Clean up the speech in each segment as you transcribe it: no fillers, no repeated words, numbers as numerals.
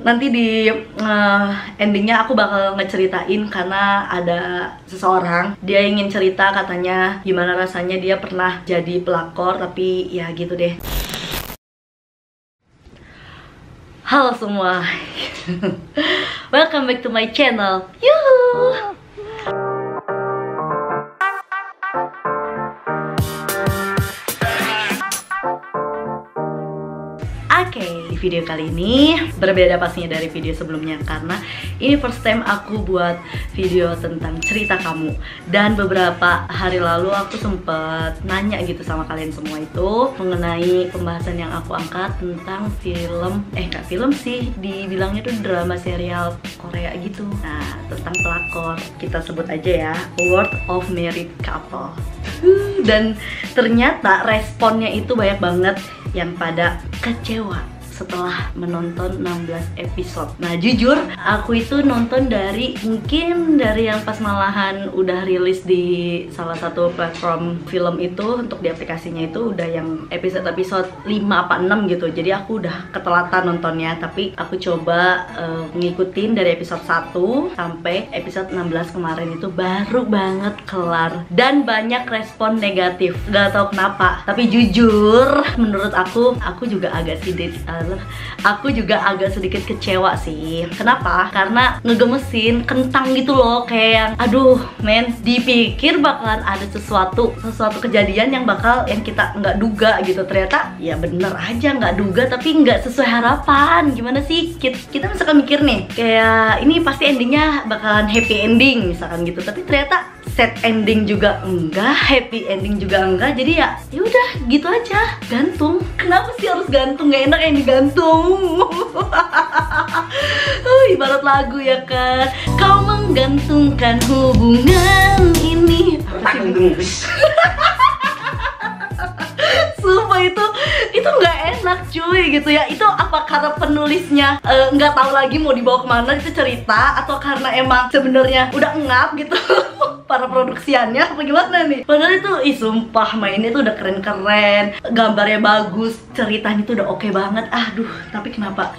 Nanti di endingnya aku bakal ngeceritain karena ada seseorang dia ingin cerita katanya gimana rasanya dia pernah jadi pelakor, tapi ya gitu deh. Halo semua, welcome back to my channel. Yuhu. Oke, di video kali ini berbeda pastinya dari video sebelumnya karena ini first time aku buat video tentang cerita kamu. Dan beberapa hari lalu aku sempet nanya gitu sama kalian semua itu mengenai pembahasan yang aku angkat tentang film, nggak film sih, dibilangnya tuh drama serial Korea gitu. Nah, tentang pelakor, kita sebut aja ya, World of Married Couple. Dan ternyata responnya itu banyak banget yang pada kecewa setelah menonton 16 episode. Nah jujur, aku itu nonton mungkin dari yang pas malahan udah rilis di salah satu platform film itu, untuk di aplikasinya itu udah yang episode 5 apa 6 gitu. Jadi aku udah ketelatan nontonnya, tapi aku coba ngikutin dari episode 1 sampai episode 16 kemarin itu baru banget kelar. Dan banyak respon negatif, gak tau kenapa. Tapi jujur, menurut aku juga agak sedikit kecewa sih. Kenapa? Karena ngegemesin, kentang gitu loh, kayak yang aduh men, dipikir bakalan ada sesuatu kejadian yang kita nggak duga gitu. Ternyata ya bener aja nggak duga, tapi nggak sesuai harapan. Gimana sih? Kita misalkan mikir nih, kayak ini pasti endingnya bakalan happy ending misalkan gitu, tapi ternyata sad ending juga enggak, happy ending juga enggak. Jadi ya udah gitu aja, gantung. Kenapa sih harus gantung? Gak enak yang digantung. Ibarat lagu ya kan, kau menggantungkan hubungan ini. Sumpah itu nggak enak cuy gitu ya. Itu apa karena penulisnya nggak tahu lagi mau dibawa kemana itu cerita, atau karena emang sebenarnya udah ngap gitu para produksiannya, apa gimana nih? Padahal itu, sumpah mainnya tuh udah keren-keren, gambarnya bagus, ceritanya tuh udah oke banget. Aduh, tapi kenapa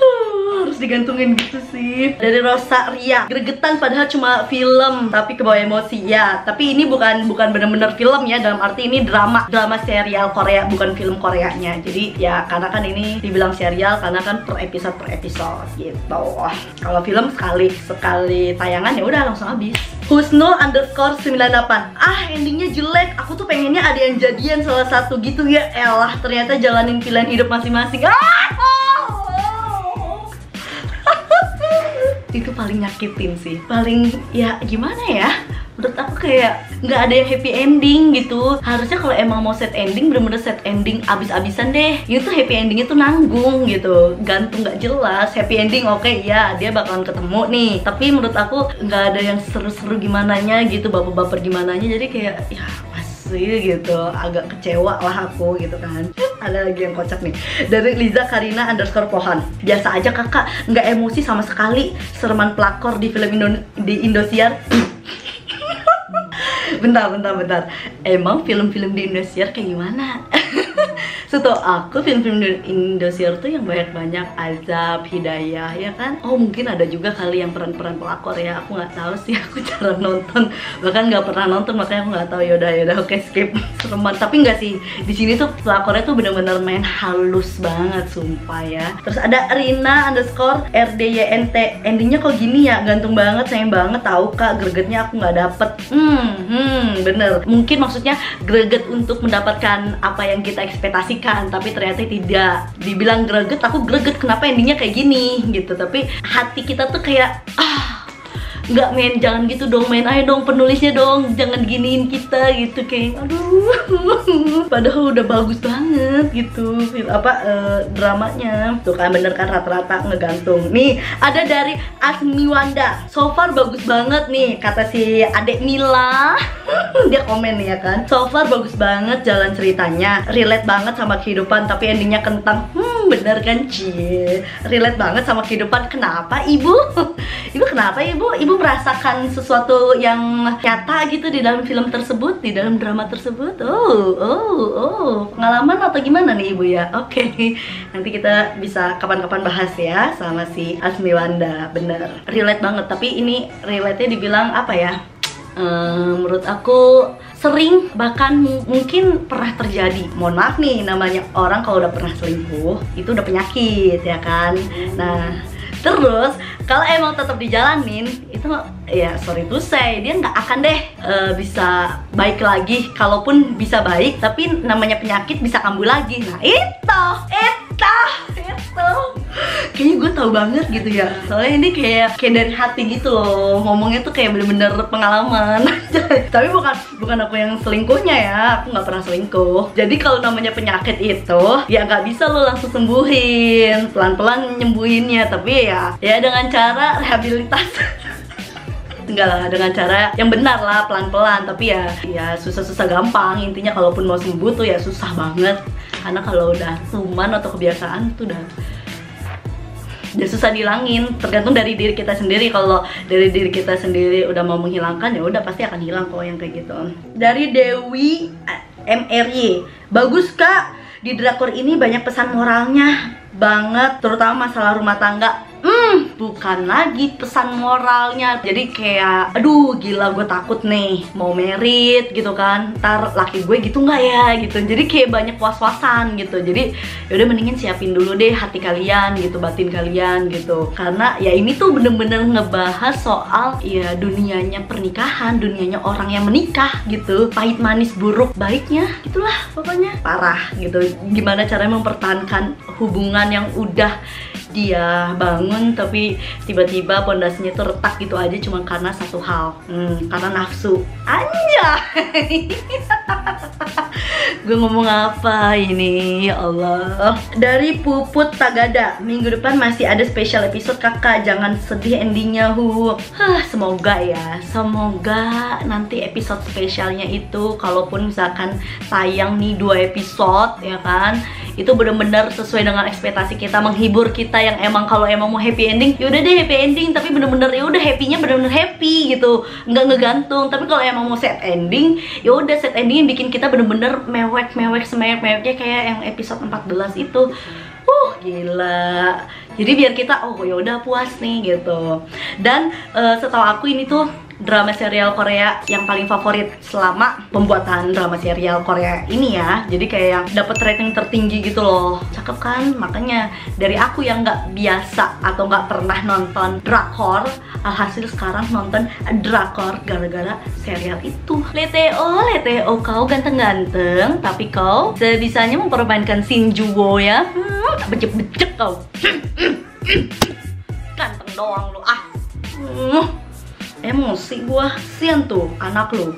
harus digantungin gitu sih? Dari Rosa Ria, gregetan padahal cuma film tapi kebawa emosi ya. Tapi ini bukan bener-bener film ya, dalam arti ini drama serial Korea, bukan film Koreanya. Jadi ya karena kan ini dibilang serial karena kan per episode gitu. Kalau film sekali tayangan ya udah langsung habis. Husnul_98, endingnya jelek. Aku tuh pengennya ada yang jadian salah satu gitu ya. Elah, ternyata jalanin pilihan hidup masing-masing. Itu paling nyakitin sih, paling ya gimana ya, menurut aku kayak nggak ada yang happy ending gitu. Harusnya kalau emang mau set ending, bener-bener set ending abis-abisan deh. Itu happy endingnya tuh nanggung gitu, gantung nggak jelas. Happy ending oke, ya dia bakalan ketemu nih, tapi menurut aku nggak ada yang seru-seru gimananya gitu, baper-baper gimananya. Jadi kayak ya gitu, agak kecewa lah aku gitu kan. Ada lagi yang kocak nih, dari Liza Karina _Pohan. Biasa aja kakak, nggak emosi sama sekali. Sereman pelakor di film di Indosiar. Bentar. Emang film-film di Indosiar kayak gimana? Setahu aku film-film di Indosiar tuh yang banyak-banyak Azab, Hidayah ya kan. Oh mungkin ada juga kali yang peran-peran pelakor ya. Aku nggak tahu sih, aku jarang nonton, bahkan nggak pernah nonton, makanya aku nggak tahu. Yaudah oke, skip. Sereman. Tapi nggak sih, di sini tuh pelakornya tuh bener-bener main halus banget sumpah ya. Terus ada Rina_RDYNT, endingnya kok gini ya, gantung banget, sayang banget tahu kak, gregetnya aku nggak dapet. Bener, mungkin maksudnya greget untuk mendapatkan apa yang kita ekspektasikan, tapi ternyata tidak. Dibilang greget, aku greget kenapa endingnya kayak gini gitu. Tapi hati kita tuh kayak nggak men, jangan gitu dong men, ayo dong penulisnya dong, jangan giniin kita gitu. Kayak aduh, padahal udah bagus banget gitu dramanya. Tuh kan bener kan, rata-rata ngegantung. Nih ada dari Asmiwanda, so far bagus banget nih kata si adek Mila. Dia komen nih ya kan, so far bagus banget jalan ceritanya, relate banget sama kehidupan, tapi endingnya kentang. Bener kan Cie, relate banget sama kehidupan. Kenapa ibu? Ibu kenapa ibu? Ibu ibu merasakan sesuatu yang nyata gitu di dalam film tersebut, di dalam drama tersebut? Pengalaman atau gimana nih ibu ya? Oke, nanti kita bisa kapan-kapan bahas ya sama si Asmiwanda. Bener, relate banget. Tapi ini relate-nya dibilang apa ya? Menurut aku sering, bahkan mungkin pernah terjadi. Mohon maaf nih, namanya orang kalau udah pernah selingkuh itu udah penyakit ya kan. Nah terus kalau emang tetap dijalanin itu ya sorry to say, dia nggak akan deh bisa baik lagi. Kalaupun bisa baik, tapi namanya penyakit bisa kambuh lagi. Nah itu kayaknya gue tahu banget gitu ya, soalnya ini kayak dari hati gitu loh, ngomongnya tuh kayak bener-bener pengalaman. Tapi bukan aku yang selingkuhnya ya, aku nggak pernah selingkuh. Jadi kalau namanya penyakit itu ya nggak bisa lo langsung sembuhin, pelan-pelan nyembuhinnya, tapi ya dengan cara rehabilitasi. Enggak lah, dengan cara yang benar lah, pelan-pelan. Tapi ya susah-susah gampang. Intinya kalaupun mau sembuh tuh ya susah banget. Karena kalau udah kuman atau kebiasaan tuh udah susah dihilangin. Tergantung dari diri kita sendiri. Kalau dari diri kita sendiri udah mau menghilangkan, ya udah pasti akan hilang kok yang kayak gitu. Dari Dewi MRY, bagus kak, di drakor ini banyak pesan moralnya banget, terutama masalah rumah tangga. Bukan lagi pesan moralnya. Jadi kayak aduh gila, gue takut nih mau merit gitu kan, ntar laki gue gitu nggak ya gitu. Jadi kayak banyak was-wasan gitu. Jadi yaudah mendingin siapin dulu deh hati kalian gitu, batin kalian gitu. Karena ya ini tuh bener-bener ngebahas soal ya dunianya pernikahan, dunianya orang yang menikah gitu, pahit manis buruk baiknya gitulah pokoknya. Parah gitu, gimana caranya mempertahankan hubungan yang udah dia bangun tapi tiba-tiba pondasinya tuh retak gitu aja cuma karena satu hal, karena nafsu. Anjay. Gue ngomong apa ini, ya Allah. Dari Puput Tagada, minggu depan masih ada special episode kakak, jangan sedih endingnya semoga ya, semoga nanti episode spesialnya itu kalaupun misalkan tayang nih 2 episode ya kan, itu bener-bener sesuai dengan ekspektasi kita, menghibur kita yang emang kalau emang mau happy ending yaudah deh happy ending, tapi bener-bener ya udah happynya bener-bener happy gitu, nggak ngegantung. Tapi kalau emang mau sad ending ya udah sad ending yang bikin kita bener-bener mewek semewek-meweknya kayak yang episode 14 itu. Gila. Jadi biar kita oh ya udah puas nih gitu. Dan setahu aku ini tuh drama serial Korea yang paling favorit selama pembuatan drama serial Korea ini ya. Jadi kayak yang dapat rating tertinggi gitu loh. Cakep kan? Makanya dari aku yang nggak biasa atau nggak pernah nonton drakor, alhasil sekarang nonton drakor gara-gara serial itu. Leteo, kau ganteng-ganteng, tapi kau sebisanya mempermainkan Shin Joo-woo ya. Becek-becek kau. Ganteng doang lu emosi gua, sian tuh anak lu.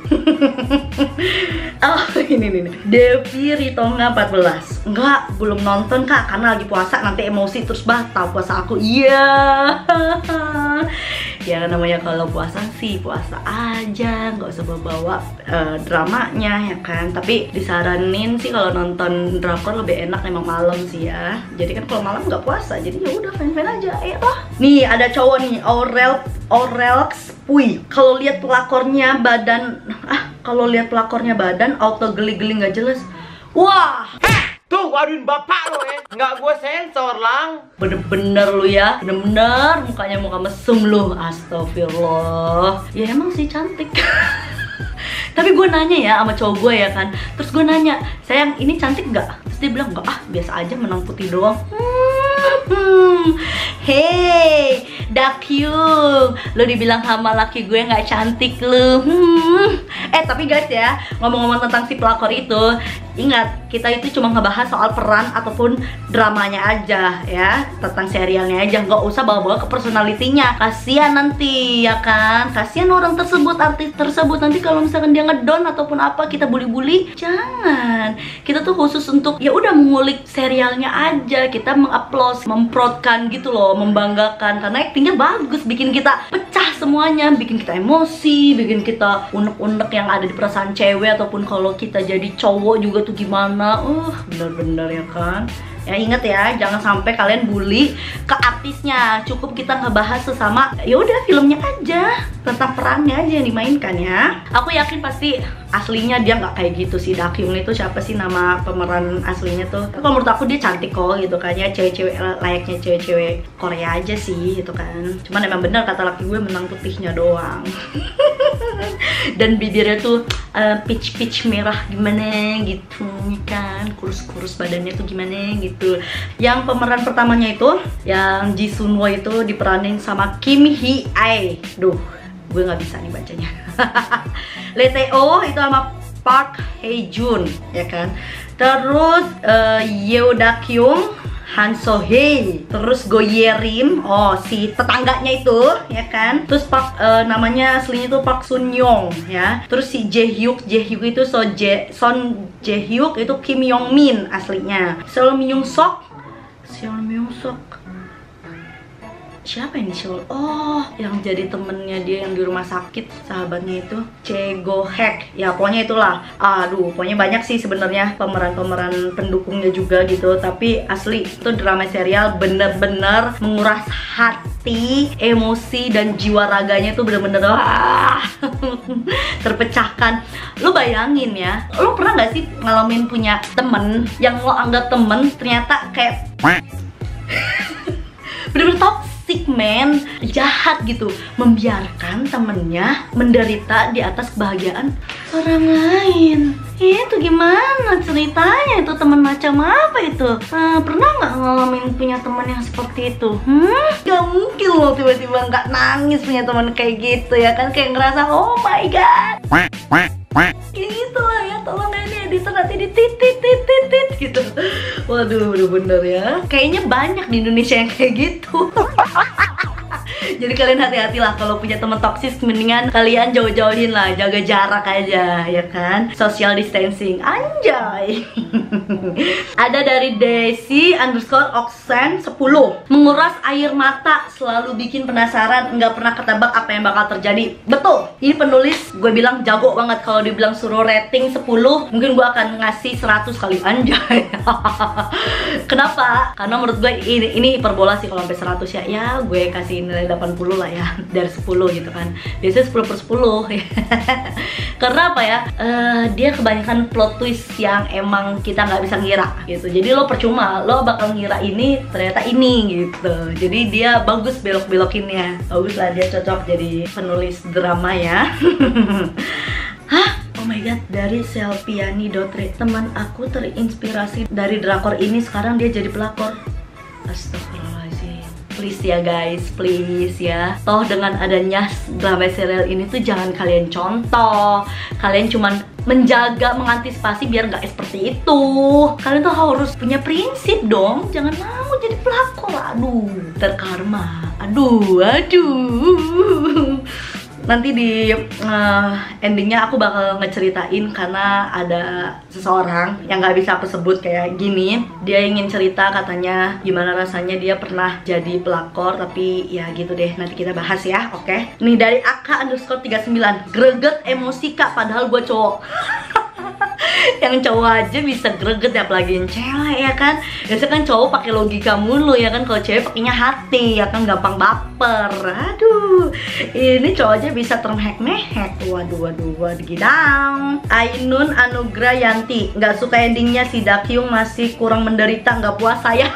Ini Devi Ritonga 14. Enggak, belum nonton kak karena lagi puasa, nanti emosi terus batal puasa aku. Iya. Ya namanya kalau puasa sih puasa aja, nggak usah bawa dramanya ya kan. Tapi disaranin sih kalau nonton drakor lebih enak emang malam sih ya. Jadi kan kalau malam nggak puasa, jadi ya udah fine-fine aja. Ayo toh. Nih ada cowok nih, Aurel Pui. Kalau lihat pelakornya badan, auto geli-geli nggak jelas. Wah. Tuh, waduin bapak lo ya. Nggak gue sensor lang. Bener-bener lu ya, bener-bener mukanya muka mesum lu. Astagfirullah. Ya emang sih cantik. Tapi gue nanya ya sama cowok gue ya kan. Terus gue nanya, sayang ini cantik nggak? Terus dia bilang nggak, biasa aja, menang putih doang. Hey, Dakyung, lu dibilang sama laki gue nggak cantik lu. Tapi guys ya, ngomong-ngomong tentang si pelakor itu, ingat kita itu cuma ngebahas soal peran ataupun dramanya aja ya, tentang serialnya aja, nggak usah bawa-bawa ke personalitinya. Kasian nanti ya kan, kasian orang tersebut, artis tersebut nanti kalau misalkan dia ngedon ataupun apa kita bully-bully. Jangan, kita tuh khusus untuk ya udah mengulik serialnya aja, kita mengupload, memprotkan gitu loh, membanggakan karena aktingnya bagus, bikin kita pecah semuanya, bikin kita emosi, bikin kita unek-unek yang ada di perasaan cewek, ataupun kalau kita jadi cowok juga tuh gimana. Bener-bener ya kan. Ya inget ya, jangan sampai kalian bully ke artisnya. Cukup kita ngebahas sesama, ya udah filmnya aja, tentang perannya aja yang dimainkan ya. Aku yakin pasti aslinya dia nggak kayak gitu sih. Dakyung itu siapa sih nama pemeran aslinya tuh? Tapi kalau menurut aku dia cantik kok gitu kan ya, cewek-cewek layaknya cewek-cewek Korea aja sih gitu kan. Cuman emang bener kata laki gue, menang putihnya doang. Dan bibirnya tuh peach merah gimana gitu kan, kurus-kurus badannya tuh gimana gitu. Yang pemeran pertamanya itu yang Ji Sun Wo itu diperanin sama Kim Hee Ae. Duh, gue nggak bisa nih bacanya. Lee Tae-oh itu sama Park Hae Jun ya kan. Terus Yeo Dakyung, Han So Hye, terus Go Ye Rim, oh si tetangganya itu ya kan. Terus namanya aslinya itu Park Sun Young ya. Terus si Jae Hyuk itu Son Jae Hyuk itu Kim Yong Min aslinya. Seo Myung Sok siapa ini Seol? Oh, yang jadi temennya dia yang di rumah sakit, sahabatnya itu Che Go Hek. Ya pokoknya itulah. Aduh, pokoknya banyak sih sebenarnya pemeran pendukungnya juga gitu. Tapi asli itu drama serial bener-bener menguras hati, emosi dan jiwa raganya tuh bener-bener terpecahkan. Lu bayangin ya, lu pernah gak sih ngalamin punya temen yang lo anggap temen ternyata kayak bener-bener toxic man, jahat gitu, membiarkan temennya menderita di atas kebahagiaan orang lain. Itu gimana ceritanya? Itu teman macam apa itu? Pernah nggak ngalamin punya teman yang seperti itu? Gak mungkin loh tiba-tiba nggak nangis punya teman kayak gitu ya kan, kayak ngerasa oh my god. Gitu lah ya, tolong ini editor nanti titit gitu. Waduh, bener-bener ya. Kayaknya banyak di Indonesia yang kayak gitu. Jadi kalian hati-hatilah kalau punya teman toksis, mendingan kalian jauh-jauhin lah, jaga jarak aja ya kan. Social distancing, anjay. Ada dari Desi_Oksen 10. Menguras air mata, selalu bikin penasaran, nggak pernah ketebak apa yang bakal terjadi. Betul, ini penulis gue bilang jago banget. Kalau dibilang suruh rating 10, mungkin gue akan ngasih 100 kali, anjay. Kenapa? Karena menurut gue ini hiperbola sih kalau sampai 100 ya. Ya gue kasih nilai 80 lah ya, dari 10 gitu kan. Biasanya 10/10 ya. Karena apa ya, dia kebanyakan plot twist yang emang kita nggak bisa ngira gitu. Jadi lo percuma, lo bakal ngira ini ternyata ini gitu. Jadi dia bagus belok-belokinnya. Bagus lah, dia cocok jadi penulis drama ya. Hah? Oh my god, dari Selpiani.re. Teman aku terinspirasi dari drakor ini, sekarang dia jadi pelakor. Astagfirullahaladzim. Please ya guys, please ya. Toh dengan adanya drama serial ini tuh jangan kalian contoh. Kalian cuman menjaga, mengantisipasi biar nggak seperti itu. Kalian tuh harus punya prinsip dong. Jangan mau jadi pelakor. Aduh, terkarma. Aduh. Nanti di endingnya aku bakal ngeceritain, karena ada seseorang yang nggak bisa aku sebut kayak gini. Dia ingin cerita katanya gimana rasanya dia pernah jadi pelakor, tapi ya gitu deh, nanti kita bahas ya, oke? Nih dari AK_39, greget emosi kak, padahal gue cowok. Yang cowok aja bisa greget ya, apalagi yang cewek ya kan. Biasanya kan cowok pakai logika mulu ya kan, kalau cewek pakainya hati ya kan, gampang baper. Aduh, ini cowok aja bisa termehek-mehek. Waduh gidang. Ainun Anugrah Yanti, nggak suka endingnya si Dakyung masih kurang menderita, nggak puas saya.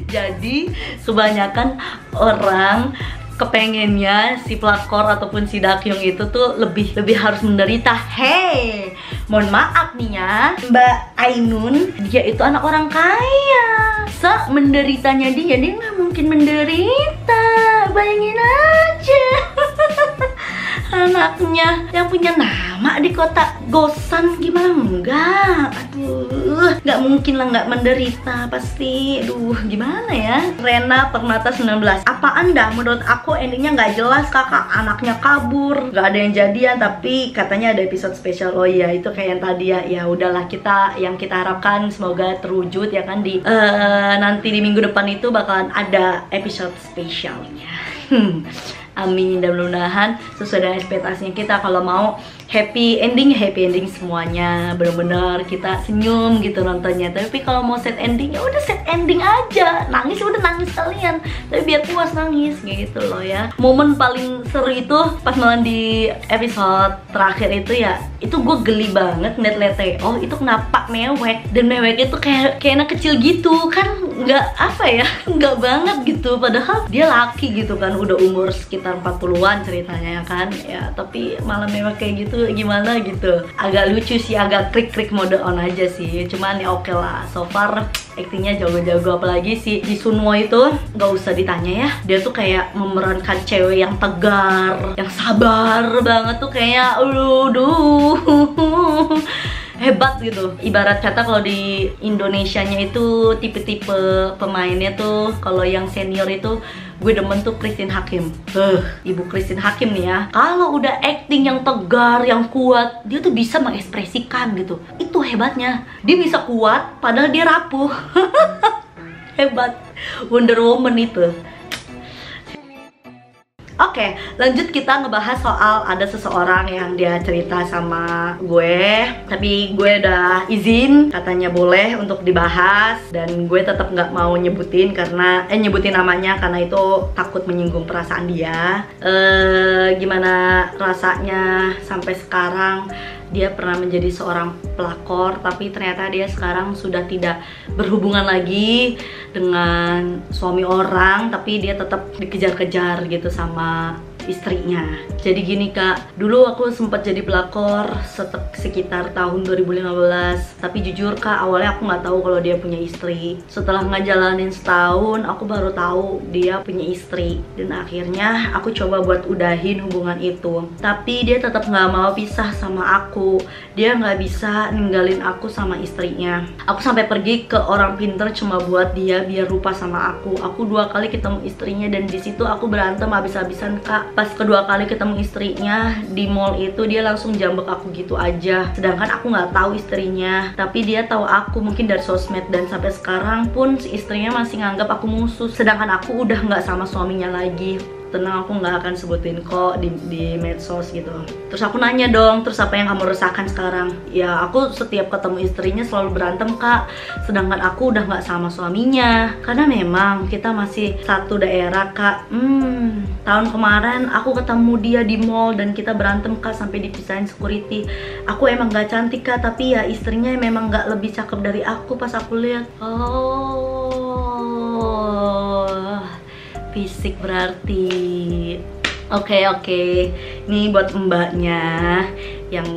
Jadi kebanyakan orang kepengennya si pelakor ataupun si Dakyung itu tuh lebih harus menderita. Hey, mohon maaf nih ya, Mbak Ainun, dia itu anak orang kaya. Menderitanya dia nggak mungkin menderita. Bayangin aja. Anaknya yang punya nama di kota Gosan, gimana enggak? Aduh, nggak mungkin lah nggak menderita pasti. Aduh, gimana ya? Rena Permata 19, apa anda? Menurut aku endingnya nggak jelas kakak, anaknya kabur, nggak ada yang jadian, tapi katanya ada episode spesial. Oh iya, itu kayak yang tadi ya. Ya udahlah, yang kita harapkan semoga terwujud ya kan, di nanti di minggu depan itu bakalan ada episode spesialnya. Amin, dan mudah-mudahan sesuai dengan ekspektasinya kita. Kalau mau happy ending semuanya, bener-bener kita senyum gitu nontonnya. Tapi kalau mau sad ending, ya udah sad ending aja, nangis udah nangis kalian, tapi biar puas nangis gitu loh ya. Momen paling seru itu pas malam di episode terakhir itu ya, itu gue geli banget ngeliat Theo itu kenapa mewek, dan meweknya tuh kayak anak kecil gitu kan, nggak apa ya, nggak banget gitu, padahal dia laki gitu kan, udah umur sekitar 40-an ceritanya kan ya, tapi malah mewek kayak gitu gimana gitu. Agak lucu sih, agak krik mode on aja sih, cuman ya oke lah, so far aktingnya jago-jago. Apalagi si Ji Sunwo itu nggak usah ditanya ya, dia tuh kayak memerankan cewek yang tegar, yang sabar banget tuh, kayak hebat gitu. Ibarat kata kalau di Indonesianya itu tipe-tipe pemainnya tuh, kalau yang senior itu gue demen tuh Christine Hakim. Ibu Christine Hakim nih ya, kalau udah acting yang tegar, yang kuat, dia tuh bisa mengekspresikan gitu. Itu hebatnya, dia bisa kuat padahal dia rapuh. Hebat, Wonder Woman itu. Oke, lanjut kita ngebahas soal ada seseorang yang dia cerita sama gue, tapi gue udah izin, katanya boleh untuk dibahas, dan gue tetap nggak mau nyebutin karena nyebutin namanya karena itu takut menyinggung perasaan dia. Gimana rasanya sampai sekarang dia pernah menjadi seorang pelakor, tapi ternyata dia sekarang sudah tidak berhubungan lagi dengan suami orang, tapi dia tetap dikejar-kejar gitu sama istrinya. Jadi gini kak, dulu aku sempat jadi pelakor sekitar tahun 2015, tapi jujur kak, awalnya aku nggak tahu kalau dia punya istri. Setelah ngejalanin setahun, aku baru tahu dia punya istri, dan akhirnya aku coba buat udahin hubungan itu, tapi dia tetap nggak mau pisah sama aku. Dia nggak bisa ninggalin aku sama istrinya. Aku sampai pergi ke orang pinter cuma buat dia biar lupa sama aku. Aku 2 kali ketemu istrinya, dan di situ aku berantem habis-habisan kak. Pas kedua kali ketemu istrinya di mall itu, dia langsung jambek aku gitu aja, sedangkan aku nggak tahu istrinya, tapi dia tahu aku mungkin dari sosmed, dan sampai sekarang pun si istrinya masih nganggap aku musuh, sedangkan aku udah nggak sama suaminya lagi. Tenang, aku nggak akan sebutin kok di medsos gitu. Terus aku nanya dong, terus apa yang kamu resahkan sekarang? Ya aku setiap ketemu istrinya selalu berantem kak, sedangkan aku udah nggak sama suaminya, karena memang kita masih satu daerah kak. Tahun kemarin aku ketemu dia di mall dan kita berantem kak sampai dipisahin security. Aku emang nggak cantik kak, tapi ya istrinya memang nggak lebih cakep dari aku pas aku lihat. Fisik berarti. Oke. Ini buat mbaknya yang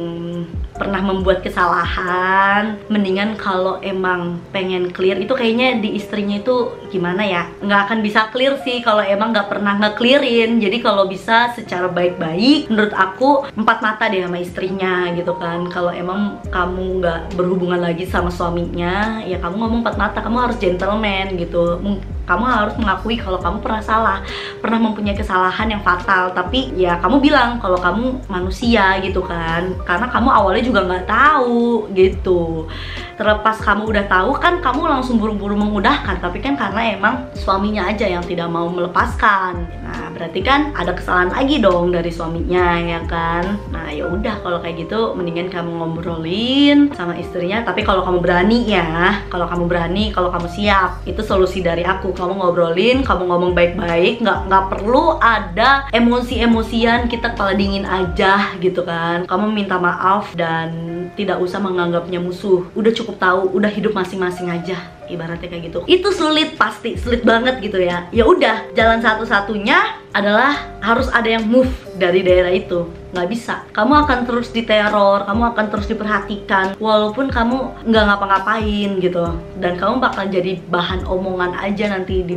pernah membuat kesalahan, mendingan kalau emang pengen clear itu kayaknya di istrinya itu gimana ya, nggak akan bisa clear sih kalau emang nggak pernah nge-clearin. Jadi kalau bisa secara baik-baik, menurut aku 4 mata deh sama istrinya gitu kan. Kalau emang kamu nggak berhubungan lagi sama suaminya, ya kamu ngomong 4 mata, kamu harus gentleman gitu. Kamu harus mengakui kalau kamu pernah salah, pernah mempunyai kesalahan yang fatal, tapi ya kamu bilang kalau kamu manusia gitu kan, karena kamu awalnya juga nggak tahu gitu. Terlepas kamu udah tahu kan, kamu langsung buru-buru mengudahkan, tapi kan karena emang suaminya aja yang tidak mau melepaskan. Nah berarti kan ada kesalahan lagi dong dari suaminya ya kan. Nah ya udah, kalau kayak gitu mendingan kamu ngobrolin sama istrinya. Tapi kalau kamu berani ya, kalau kamu siap, itu solusi dari aku. Kamu ngobrolin, kamu ngomong baik-baik, nggak perlu ada emosi-emosian, kita kepala dingin aja gitu kan. Kamu minta maaf dan tidak usah menganggapnya musuh. Udah cukup tahu, udah hidup masing-masing aja, ibaratnya kayak gitu. Itu sulit, pasti sulit banget gitu ya. Ya udah, jalan satu-satunya adalah harus ada yang move dari daerah itu. Nggak bisa, kamu akan terus diteror, kamu akan terus diperhatikan walaupun kamu nggak ngapa-ngapain gitu, dan kamu bakal jadi bahan omongan aja nanti di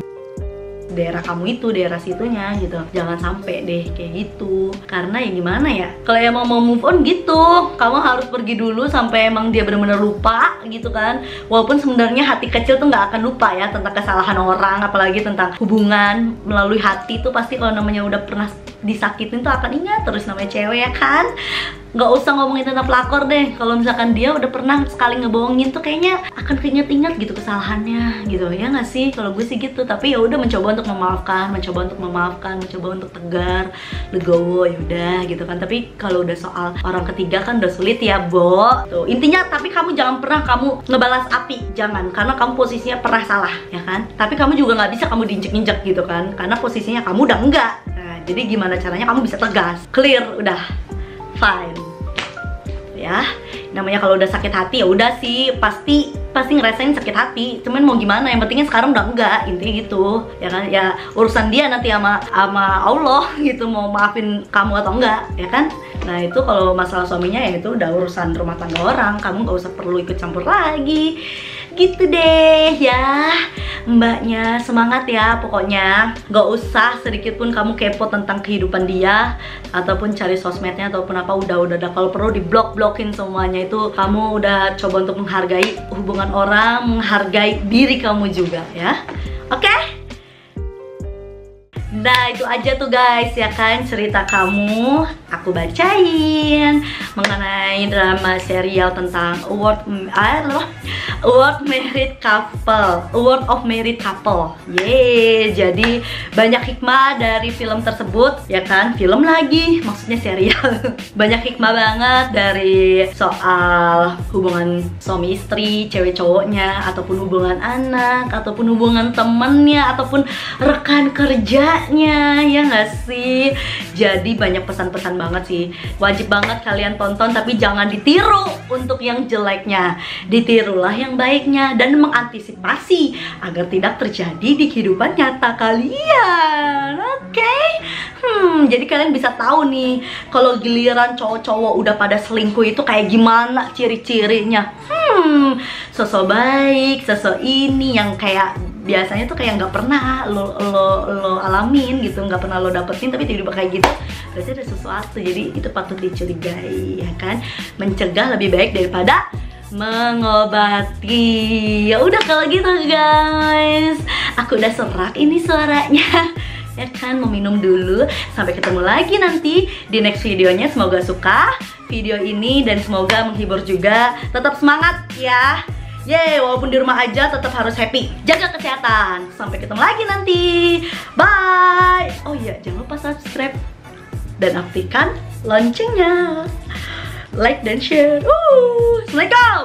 daerah kamu itu, daerah situnya gitu. Jangan sampai deh kayak gitu, karena ya gimana ya, kalau emang mau move on gitu, kamu harus pergi dulu sampai emang dia benar-benar lupa gitu kan. Walaupun sebenarnya hati kecil tuh nggak akan lupa ya tentang kesalahan orang, apalagi tentang hubungan melalui hati tuh pasti kalau namanya udah pernah disakitin tuh akan ingat terus namanya cewek ya kan. Nggak usah ngomongin tentang pelakor deh. Kalau misalkan dia udah pernah sekali ngebohongin tuh kayaknya akan keinget-inget gitu kesalahannya gitu ya nggak sih? Kalau gue sih gitu. Tapi ya udah mencoba untuk memaafkan, mencoba untuk tegar, legowo ya udah gitu kan. Tapi kalau udah soal orang ketiga kan udah sulit ya, Bo. Tuh, intinya tapi kamu jangan pernah kamu ngebalas api, jangan, karena kamu posisinya pernah salah ya kan. Tapi kamu juga nggak bisa kamu diinjek-injek gitu kan, karena posisinya kamu udah enggak. Nah, jadi gimana caranya kamu bisa tegas, clear, udah fine ya. Namanya kalau udah sakit hati ya udah sih, pasti ngerasain sakit hati. Cuman mau gimana, yang pentingnya sekarang udah enggak, intinya gitu ya kan. Ya urusan dia nanti sama Allah gitu, mau maafin kamu atau enggak ya kan. Nah itu kalau masalah suaminya ya itu udah urusan rumah tangga orang, kamu nggak usah perlu ikut campur lagi gitu deh ya. Mbaknya semangat ya, pokoknya nggak usah sedikit pun kamu kepo tentang kehidupan dia ataupun cari sosmednya ataupun apa. Udah kalau perlu diblok-blokin semuanya. Itu kamu udah coba untuk menghargai hubungan orang, menghargai diri kamu juga ya. Oke? Nah itu aja tuh guys ya kan, cerita kamu aku bacain mengenai drama serial tentang Award of Married Couple. Yeay, jadi banyak hikmah dari film tersebut ya kan. Film lagi, maksudnya serial. Banyak hikmah banget dari soal hubungan suami istri, cewek cowoknya, ataupun hubungan anak, ataupun hubungan temennya, ataupun rekan kerja ya nggak sih. Jadi banyak pesan-pesan banget sih, wajib banget kalian tonton. Tapi jangan ditiru untuk yang jeleknya, ditirulah yang baiknya dan mengantisipasi agar tidak terjadi di kehidupan nyata kalian. Oke? Jadi kalian bisa tahu nih kalau giliran cowok-cowok udah pada selingkuh itu kayak gimana ciri-cirinya. Sosok baik, sosok ini yang kayak biasanya tuh kayak nggak pernah lo alamin gitu, nggak pernah lo dapetin, tapi tiba-tiba kayak gitu, berarti ada sesuatu. Jadi itu patut dicurigai ya kan. Mencegah lebih baik daripada mengobati. Ya udah kalau gitu guys, aku udah serak ini suaranya ya kan. Mau minum dulu. Sampai ketemu lagi nanti di next videonya. Semoga suka video ini dan semoga menghibur juga. Tetap semangat ya. Yeay, walaupun di rumah aja tetap harus happy. Jaga kesehatan. Sampai ketemu lagi nanti. Bye. Oh iya, jangan lupa subscribe dan aktifkan loncengnya. Like dan share. Assalamualaikum.